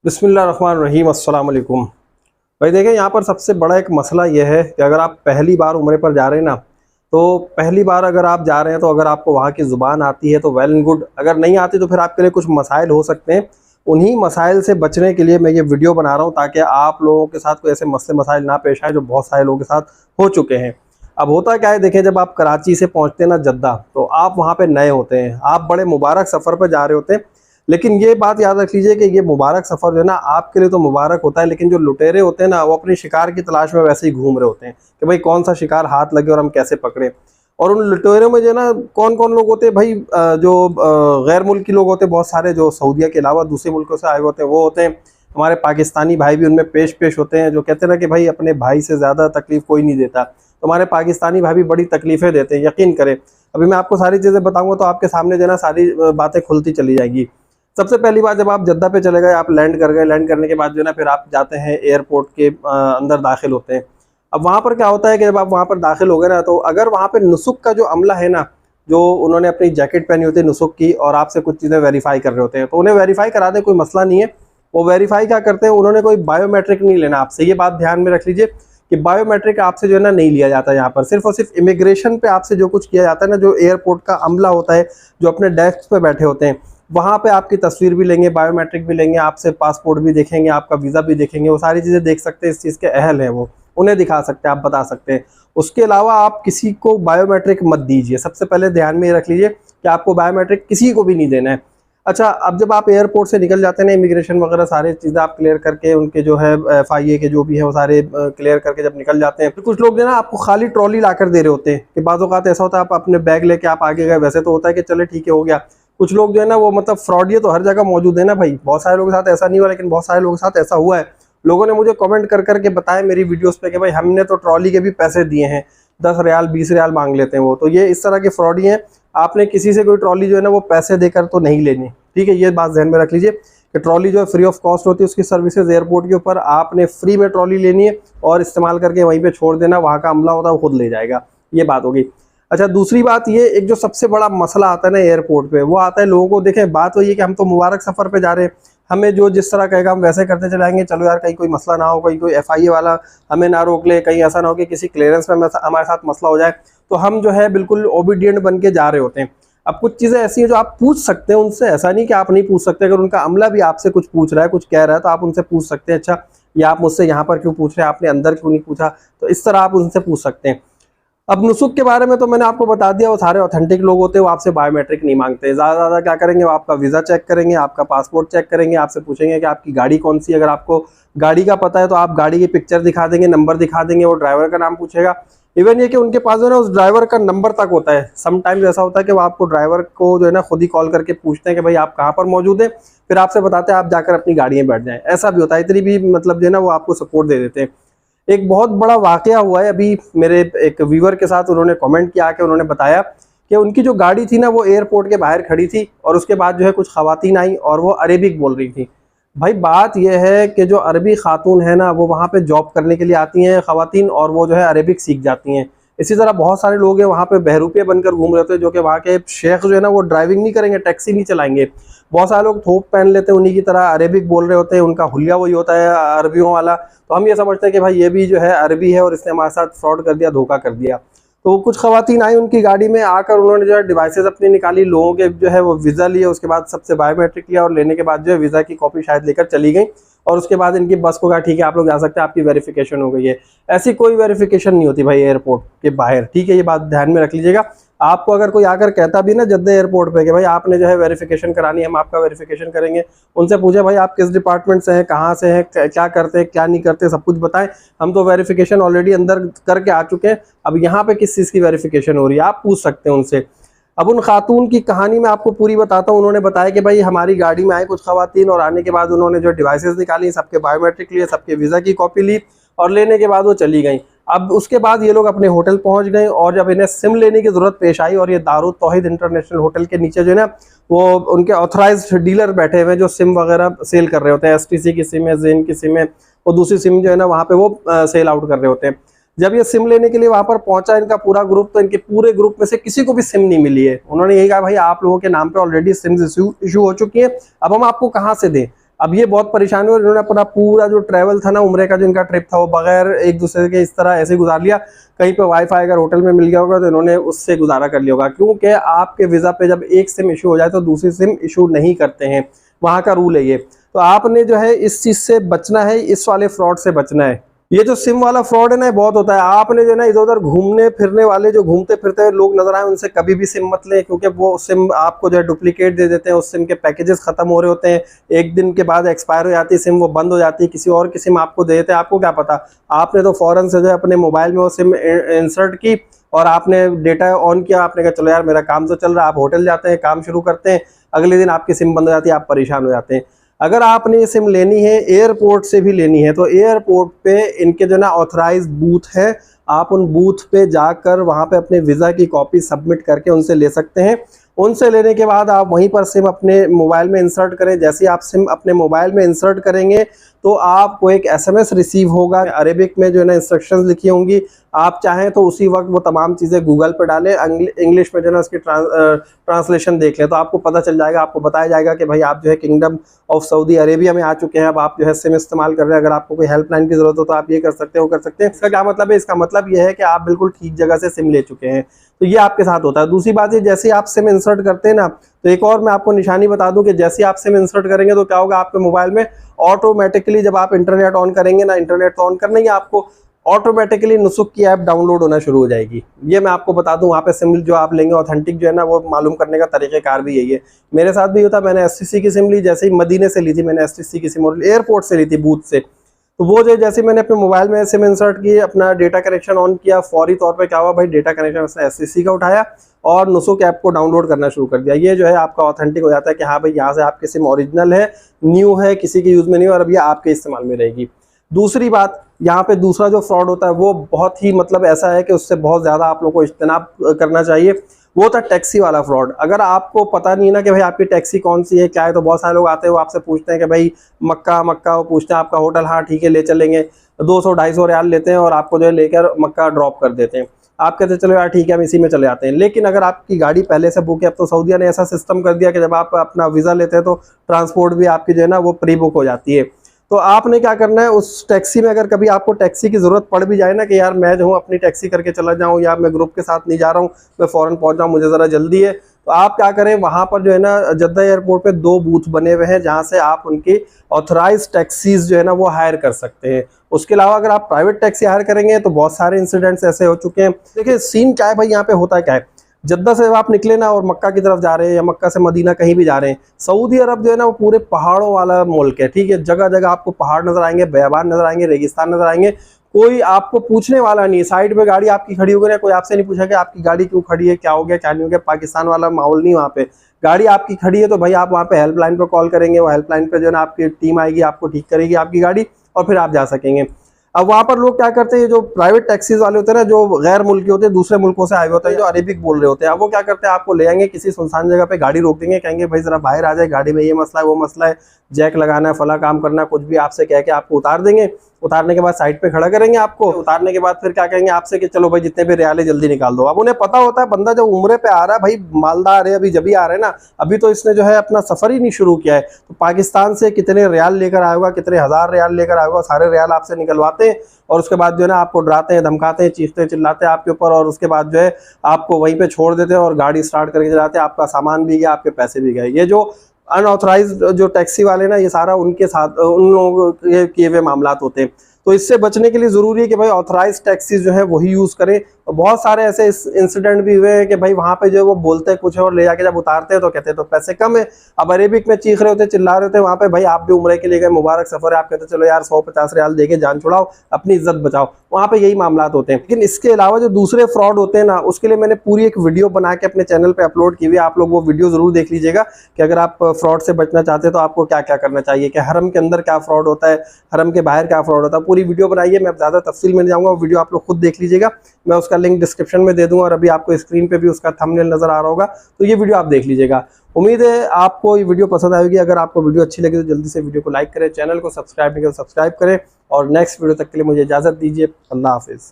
बिस्मिल्लाहिर्रहमानिर्रहीम अस्सलाम वालेकुम। भाई देखें, यहाँ पर सबसे बड़ा एक मसला यह है कि अगर आप पहली बार उम्रे पर जा रहे हैं ना, तो पहली बार अगर आप जा रहे हैं तो अगर आपको वहाँ की ज़ुबान आती है तो वेल एंड गुड, अगर नहीं आती तो फिर आपके लिए कुछ मसाइल हो सकते हैं। उन्हीं मसाइल से बचने के लिए मैं ये वीडियो बना रहा हूँ ताकि आप लोगों के साथ कोई ऐसे मसले मसाइल ना पेश आए जो बहुत सारे लोगों के साथ हो चुके हैं। अब होता क्या है, देखें, जब आप कराची से पहुँचते हैं ना जद्दा, तो आप वहाँ पर नए होते हैं, आप बड़े मुबारक सफ़र पर जा रहे होते हैं। लेकिन ये बात याद रख लीजिए कि ये मुबारक सफ़र जो है ना, आपके लिए तो मुबारक होता है, लेकिन जो लुटेरे होते हैं ना, वो अपने शिकार की तलाश में वैसे ही घूम रहे होते हैं कि भाई कौन सा शिकार हाथ लगे और हम कैसे पकड़े। और उन लुटेरों में जो है ना, कौन कौन लोग होते हैं भाई, जो गैर मुल्की लोग होते हैं बहुत सारे, जो सऊदीया के अलावा दूसरे मुल्कों से आए होते हैं वो होते हैं। हमारे पाकिस्तानी भाई भी उनमें पेश होते हैं, जो कहते हैं ना कि भाई अपने भाई से ज़्यादा तकलीफ़ कोई नहीं देता। तो हमारे पाकिस्तानी भाई भी बड़ी तकलीफ़ें देते हैं, यकीन करें। अभी मैं आपको सारी चीज़ें बताऊँगा तो आपके सामने जो है ना सारी बातें खुलती चली जाएंगी। सबसे पहली बात, जब आप जद्दा पे चले गए, आप लैंड कर गए, लैंड करने के बाद जो है ना फिर आप जाते हैं एयरपोर्ट के अंदर दाखिल होते हैं। अब वहाँ पर क्या होता है कि जब आप वहाँ पर दाखिल हो गए ना, तो अगर वहाँ पे नुसुक का जो अमला है ना, जो उन्होंने अपनी जैकेट पहनी होती है नुसुक की और आपसे कुछ चीज़ें वेरीफाई कर रहे होते हैं, तो उन्हें वेरीफाई करा दें, कोई मसला नहीं है। वो वेरीफाई क्या करते हैं, उन्होंने कोई बायोमेट्रिक नहीं लेना आपसे। ये बात ध्यान में रख लीजिए कि बायोमेट्रिक आपसे जो है ना नहीं लिया जाता यहाँ पर। सिर्फ और सिर्फ इमिग्रेशन पे आपसे जो कुछ किया जाता है ना, जो एयरपोर्ट का अमला होता है, जो अपने डेस्क पे बैठे होते हैं, वहाँ पे आपकी तस्वीर भी लेंगे, बायोमेट्रिक भी लेंगे, आपसे पासपोर्ट भी देखेंगे, आपका वीज़ा भी देखेंगे। वो सारी चीज़ें देख सकते हैं, इस चीज़ के अहल हैं वो, उन्हें दिखा सकते हैं, आप बता सकते हैं। उसके अलावा आप किसी को बायोमेट्रिक मत दीजिए। सबसे पहले ध्यान में ये रख लीजिए कि आपको बायोमेट्रिक किसी को भी नहीं देना है। अच्छा, अब जब आप एयरपोर्ट से निकल जाते हैं ना, इमिग्रेशन वगैरह सारी चीज़ें आप क्लियर करके, उनके जो है FIA के जो भी है वो सारे क्लियर करके जब निकल जाते हैं, फिर कुछ लोग जो है ना आपको खाली ट्रॉली ला कर दे रहे होते हैं कि बाज़ औक़ात ऐसा होता है आप अपने बैग लेके आप आगे गए, वैसे तो होता है कि चले ठीक है हो गया। कुछ लोग जो है ना वो मतलब फ्रॉड, ये तो हर जगह मौजूद है ना भाई, बहुत सारे लोगों के साथ ऐसा नहीं हुआ, लेकिन बहुत सारे लोगों के साथ ऐसा हुआ है। लोगों ने मुझे कमेंट कर करके बताया मेरी वीडियोस पे कि भाई हमने तो ट्रॉली के भी पैसे दिए हैं, 10 रियाल 20 रियाल मांग लेते हैं वो। तो ये इस तरह के फ्रॉडी हैं। आपने किसी से कोई ट्रॉली जो है ना वो पैसे देकर तो नहीं लेनी, ठीक है। ये बात ध्यान में रख लीजिए कि ट्रॉली जो है फ्री ऑफ कॉस्ट होती है, उसकी सर्विसेज एयरपोर्ट के ऊपर आपने फ्री में ट्रॉली लेनी है और इस्तेमाल करके वहीं पे छोड़ देना, वहाँ का अमला होता है वो खुद ले जाएगा। ये बात होगी। अच्छा, दूसरी बात ये, एक जो सबसे बड़ा मसला आता है ना एयरपोर्ट पे, वो आता है लोगों को, देखें बात वही है कि हम तो मुबारक सफ़र पे जा रहे हैं, हमें जो जिस तरह कहेगा हम वैसे करते चलाएंगे। चलो यार, कहीं कोई मसला ना हो, कहीं कोई FIA वाला हमें ना रोक ले, कहीं ऐसा ना हो कि किसी क्लियरेंस में हमारे साथ मसला हो जाए। तो हम जो है बिल्कुल ओबीडियंट बन के जा रहे होते हैं। अब कुछ चीज़ें ऐसी हैं जो आप पूछ सकते हैं उनसे, ऐसा नहीं कि आप नहीं पूछ सकते। अगर उनका अमला भी आपसे कुछ पूछ रहा है, कुछ कह रहा है, तो आप उनसे पूछ सकते हैं, अच्छा ये आप मुझसे यहाँ पर क्यों पूछ रहे हैं, आपने अंदर क्यों नहीं पूछा। तो इस तरह आप उनसे पूछ सकते हैं। अब नुसुक के बारे में तो मैंने आपको बता दिया, वो सारे ऑथेंटिक लोग होते हैं, वो आपसे बायोमेट्रिक नहीं मांगते। ज़्यादा क्या करेंगे, वो आपका वीज़ा चेक करेंगे, आपका पासपोर्ट चेक करेंगे, आपसे पूछेंगे कि आपकी गाड़ी कौन सी है। अगर आपको गाड़ी का पता है तो आप गाड़ी की पिक्चर दिखा देंगे, नंबर दिखा देंगे, वो ड्राइवर का नाम पूछेगा। इवन ये कि उनके पास जो है ना उस ड्राइवर का नंबर तक होता है। समटाइम्स ऐसा होता है कि वो आपको ड्राइवर को जो है ना खुद ही कॉल करके पूछते हैं कि भाई आप कहाँ पर मौजूद है, फिर आपसे बताते हैं आप जाकर अपनी गाड़ी में बैठ जाएं। ऐसा भी होता है, इतनी भी मतलब जो है ना वो आपको सपोर्ट दे देते हैं। एक बहुत बड़ा वाकया हुआ है अभी मेरे एक व्यूअर के साथ, उन्होंने कमेंट किया कि उन्होंने बताया कि उनकी जो गाड़ी थी ना वो एयरपोर्ट के बाहर खड़ी थी और उसके बाद जो है कुछ खवातीन आई और वो अरेबिक बोल रही थी। भाई बात यह है कि जो अरबी खातून है ना वो वहाँ पे जॉब करने के लिए आती हैं खवातीन, और वो जो है अरेबिक सीख जाती हैं। इसी तरह बहुत सारे लोग हैं वहाँ पे बहरूपिया बनकर घूम रहे थे, जो कि वहाँ के शेख जो है ना वो ड्राइविंग नहीं करेंगे, टैक्सी नहीं चलाएंगे। बहुत सारे लोग थोप पहन लेते हैं, उन्हीं की तरह अरेबिक बोल रहे होते हैं, उनका हुलिया वही होता है अरबियों वाला। तो हम ये समझते हैं कि भाई ये भी जो है अरबी है और इसने हमारे साथ फ्रॉड कर दिया, धोखा कर दिया। तो कुछ खवातीन आई उनकी गाड़ी में आकर, उन्होंने जो है डिवाइसेस अपनी निकाली, लोगों के जो है वो वीज़ा लिए, उसके बाद सबसे बायोमेट्रिक लिया और लेने के बाद जो है वीज़ा की कॉपी शायद लेकर चली गई। और उसके बाद इनकी बस को कहा ठीक है आप लोग जा सकते हैं, आपकी वेरिफिकेशन हो गई है। ऐसी कोई वेरिफिकेशन नहीं होती भाई एयरपोर्ट के बाहर, ठीक है। ये बात ध्यान में रख लीजिएगा। आपको अगर कोई आकर कहता भी ना जद्दा एयरपोर्ट पे कि भाई आपने जो है वेरिफिकेशन करानी है, हम आपका वेरिफिकेशन करेंगे, उनसे पूछे भाई आप किस डिपार्टमेंट से हैं, कहाँ से हैं, क्या करते हैं क्या नहीं करते, सब कुछ बताएं। हम तो वेरिफिकेशन ऑलरेडी अंदर करके आ चुके हैं, अब यहाँ पे किस चीज़ की वेरिफिकेशन हो रही है, आप पूछ सकते हैं उनसे। अब उन खातून की कहानी मैं आपको पूरी बताता हूँ। उन्होंने बताया कि भाई हमारी गाड़ी में आए कुछ खवातीन और आने के बाद उन्होंने जो डिवाइसेस निकाली, सबके बायोमेट्रिक लिए, सबके वीज़ा की कॉपी ली और लेने के बाद वो चली गई। अब उसके बाद ये लोग अपने होटल पहुंच गए और जब इन्हें सिम लेने की ज़रूरत पेश आई, और ये दारुत तौहीद इंटरनेशनल होटल के नीचे जो है ना वो उनके ऑथराइज्ड डीलर बैठे हुए जो सिम वगैरह सेल कर रहे होते हैं, STC की सिम है, ज़ेन की सिम है, और दूसरी सिम जो है ना वहाँ पे वो सेल आउट कर रहे होते हैं। जब ये सिम लेने के लिए वहाँ पर पहुंचा इनका पूरा ग्रुप, तो इनके पूरे ग्रुप में से किसी को भी सिम नहीं मिली है। उन्होंने यही कहा भाई आप लोगों के नाम पे ऑलरेडी सिम इशू हो चुकी है, अब हम आपको कहाँ से दें। अब ये बहुत परेशान हुए, इन्होंने अपना पूरा जो ट्रैवल था ना, उम्रे का जो इनका ट्रिप था, वो बगैर एक दूसरे के इस तरह ऐसे गुजार लिया। कहीं पे वाईफाई अगर होटल में मिल गया होगा तो इन्होंने उससे गुजारा कर लिया होगा, क्योंकि आपके वीज़ा पे जब एक सिम इशू हो जाए तो दूसरी सिम इशू नहीं करते हैं, वहाँ का रूल है ये। तो आपने जो है इस चीज़ से बचना है, इस वाले फ्रॉड से बचना है। ये जो सिम वाला फ्रॉड है ना, बहुत होता है। आपने जो है ना इधर उधर घूमने फिरने वाले जो घूमते फिरते हुए लोग नजर आए, उनसे कभी भी सिम मत लें, क्योंकि वो सिम आपको जो है डुप्लीकेट दे देते हैं। उस सिम के पैकेजेस खत्म हो रहे होते हैं, एक दिन के बाद एक्सपायर हो जाती है सिम, वो बंद हो जाती है, किसी और की सिम आपको दे देते हैं। आपको क्या पता, आपने तो फौरन से जो है अपने मोबाइल में वो सिम इंसर्ट की और आपने डेटा ऑन किया, आपने कहा चलो यार मेरा काम तो चल रहा है, आप होटल जाते हैं, काम शुरू करते हैं, अगले दिन आपकी सिम बंद हो जाती है, आप परेशान हो जाते हैं। अगर आपने ये सिम लेनी है, एयरपोर्ट से भी लेनी है, तो एयरपोर्ट पे इनके जो ना ऑथराइज बूथ है, आप उन बूथ पे जाकर वहाँ पे अपने वीज़ा की कॉपी सबमिट करके उनसे ले सकते हैं। उनसे लेने के बाद आप वहीं पर सिम अपने मोबाइल में इंसर्ट करें। जैसे ही आप सिम अपने मोबाइल में इंसर्ट करेंगे तो आपको एक SMS रिसीव होगा, अरेबिक में जो है ना इंस्ट्रक्शंस लिखी होंगी। आप चाहें तो उसी वक्त वो तमाम चीज़ें गूगल पर डालें, इंग्लिश में जो है ना उसकी ट्रांसलेशन देख लें, तो आपको पता चल जाएगा, आपको बताया जाएगा कि भाई आप जो है किंगडम ऑफ सऊदी अरेबिया में आ चुके हैं, अब आप जो है सिम इस्तेमाल कर रहे हैं। अगर आपको कोई हेल्पलाइन की जरूरत हो तो आप ये कर सकते हैं, वो कर सकते हैं। इसका क्या मतलब है? इसका मतलब ये है कि आप बिल्कुल ठीक जगह से सिम ले चुके हैं। तो ये आपके साथ होता है। दूसरी बात, ये जैसे ही आप सिम इंसर्ट करते हैं ना, तो एक और मैं आपको निशानी बता दूं कि जैसे आप सिम इंसर्ट करेंगे तो क्या होगा, आपके मोबाइल में ऑटोमेटिकली जब आप इंटरनेट ऑन करेंगे ना, इंटरनेट तो ऑन करना ही है आपको, ऑटोमेटिकली नुसुक की ऐप डाउनलोड होना शुरू हो जाएगी। ये मैं आपको बता दूं, वहाँ पे सिम जो आप लेंगे ऑथेंटिक जो है ना, वो मालूम करने का तरीक़ेकार भी यही है। मेरे साथ भी होता, मैंने STC की सिम ली, जैसे ही मदीने से ली थी मैंने STC की सिम, और एयरपोर्ट से ली थी बूथ से। तो वो जो जैसे मैंने अपने मोबाइल में सिम इंसर्ट की, अपना डेटा कनेक्शन ऑन किया, फौरी तौर पे क्या हुआ भाई, डेटा कनेक्शन उसने STC का उठाया और नुसुक ऐप को डाउनलोड करना शुरू कर दिया। ये जो है आपका ऑथेंटिक हो जाता है कि हाँ भाई यहाँ से आपकी सिम ओरिजिनल है, न्यू है, किसी के यूज़ में नहीं है और अब ये आपके इस्तेमाल में रहेगी। दूसरी बात, यहाँ पे दूसरा जो फ्रॉड होता है वो बहुत ही मतलब ऐसा है कि उससे बहुत ज़्यादा आप लोगों को इज्तनाब करना चाहिए। वो था टैक्सी वाला फ्रॉड। अगर आपको पता नहीं ना कि भाई आपकी टैक्सी कौन सी है, क्या है, तो बहुत सारे लोग आते हैं, वो आपसे पूछते हैं कि भाई मक्का वो पूछते हैं आपका होटल, हाँ ठीक है ले चलेंगे, 200-250 रियाल लेते हैं और आपको जो है लेकर मक्का ड्रॉप कर देते हैं। आप कहते हैं चलो यार ठीक है हम इसी में चले जाते हैं। लेकिन अगर आपकी गाड़ी पहले से बुक है, अब तो सऊदीया ने ऐसा सिस्टम कर दिया कि जब आप अपना वीज़ा लेते हैं तो ट्रांसपोर्ट भी आपकी जो है ना वो प्री बुक हो जाती है। तो आपने क्या करना है, उस टैक्सी में अगर कभी आपको टैक्सी की ज़रूरत पड़ भी जाए ना कि यार मैं जो हूँ अपनी टैक्सी करके चला जाऊँ, या मैं ग्रुप के साथ नहीं जा रहा हूँ, मैं फ़ौरन पहुँच जाऊँ, मुझे ज़रा जल्दी है, तो आप क्या करें, वहाँ पर जो है ना जद्दा एयरपोर्ट पे 2 बूथ बने हुए हैं जहाँ से आप उनकी ऑथराइज टैक्सीज जो है ना वो हायर कर सकते हैं। उसके अलावा अगर आप प्राइवेट टैक्सी हायर करेंगे तो बहुत सारे इंसिडेंट्स ऐसे हो चुके हैं। देखिए सीन क्या है भाई, यहाँ पे होता क्या है, जद्दा से आप निकले ना और मक्का की तरफ जा रहे हैं या मक्का से मदीना कहीं भी जा रहे हैं, सऊदी अरब जो है ना वो पूरे पहाड़ों वाला मुल्क है, ठीक है। जगह जगह आपको पहाड़ नजर आएंगे, बयाबान नजर आएंगे, रेगिस्तान नजर आएंगे, कोई आपको पूछने वाला नहीं है। साइड में गाड़ी आपकी खड़ी हो गई, कोई आपसे नहीं पूछा कि आपकी गाड़ी क्यों खड़ी है, क्या हो गया क्या नहीं हो गया। पाकिस्तान वाला माहौल नहीं वहाँ पे। गाड़ी आपकी खड़ी है तो भाई आप वहाँ पे हेल्पलाइन पर कॉल करेंगे, वो हेल्पलाइन पे जो है ना आपकी टीम आएगी, आपको ठीक करेगी आपकी गाड़ी और फिर आप जा सकेंगे। अब वहाँ पर लोग क्या करते हैं, जो प्राइवेट टैक्सीज वाले होते हैं ना, जो गैर मुल्की होते हैं, दूसरे मुल्कों से आए हुए होते हैं, जो अरेबिक बोल रहे होते हैं, अब वो क्या करते हैं, आपको ले आएंगे किसी सुनसान जगह पे, गाड़ी रोक देंगे, कहेंगे भाई जरा बाहर आ जाए, गाड़ी में ये मसला है वो मसला है, जैक लगाना है, फला काम करना है, कुछ भी आपसे कह के आपको उतार देंगे। उतारने के बाद साइड पे खड़ा करेंगे आपको, उतारने के बाद फिर क्या कहेंगे आपसे कि चलो भाई जितने भी रियाले जल्दी निकाल दो। अब उन्हें पता होता है बंदा जब उम्रे पे आ रहा है, भाई मालदार है, अभी जब भी आ रहे हैं ना, अभी तो इसने जो है अपना सफर ही नहीं शुरू किया है, तो पाकिस्तान से कितने रियाल लेकर आएगा, कितने हज़ार रियाल लेकर आएगा, सारे रियाल आपसे निकलवाते हैं और उसके बाद जो है ना आपको डराते हैं, धमकाते हैं, चीखते चिल्लाते हैं आपके ऊपर, और उसके बाद जो है आपको वहीं पे छोड़ देते हैं और गाड़ी स्टार्ट करके चलाते हैं, आपका सामान भी गया, आपके पैसे भी गए। ये जो अनऑथराइज्ड जो टैक्सी वाले ना, ये सारा उनके साथ उन लोगों के किए हुए मामलात होते हैं। तो इससे बचने के लिए ज़रूरी है कि भाई ऑथराइज टैक्सीज जो है वही यूज़ करें। और बहुत सारे ऐसे इंसिडेंट भी हुए हैं कि भाई वहाँ पे जो वो बोलते हैं कुछ और ले जाके जब उतारते हैं तो कहते हैं तो पैसे कम है। अब अरेबिक में चीख रहे होते, चिल्ला रहे होते, वहाँ पे भाई आप भी उम्रे के लिए गए, मुबारक सफ़र है, आप कहते चलो यार 150 रियाल दे के जान छुड़ाओ, अपनी इज्जत बचाओ, वहाँ पे यही मामलात होते हैं। लेकिन इसके अलावा जो दूसरे फ्रॉड होते हैं ना, उसके लिए मैंने पूरी एक वीडियो बना के अपने चैनल पर अपलोड की हुई है, आप लोग वो वीडियो ज़रूर देख लीजिएगा कि अगर आप फ्रॉड से बचना चाहते हैं तो आपको क्या क्या करना चाहिए, कि हरम के अंदर क्या फ्रॉड होता है, हरम के बाहर क्या फ्रॉड होता है। पूरी वीडियो बनाइए, मैं ज़्यादा तफसील में नहीं जाऊँगा, वो वीडियो आप लोग खुद देख लीजिएगा, मैं उसका लिंक डिस्क्रिप्शन में दे दूंगा और अभी आपको स्क्रीन पे भी उसका थंबनेल नजर आ रहा होगा, तो ये वीडियो आप देख लीजिएगा। उम्मीद है आपको ये वीडियो पसंद आएगी। अगर आपको वीडियो अच्छी लगी तो जल्दी से वीडियो को लाइक करें, चैनल को सब्सक्राइब नहीं करें तो सब्सक्राइब करें, और नेक्स्ट वीडियो तक के लिए मुझे इजाज़त दीजिए। अल्लाह हाफिज़।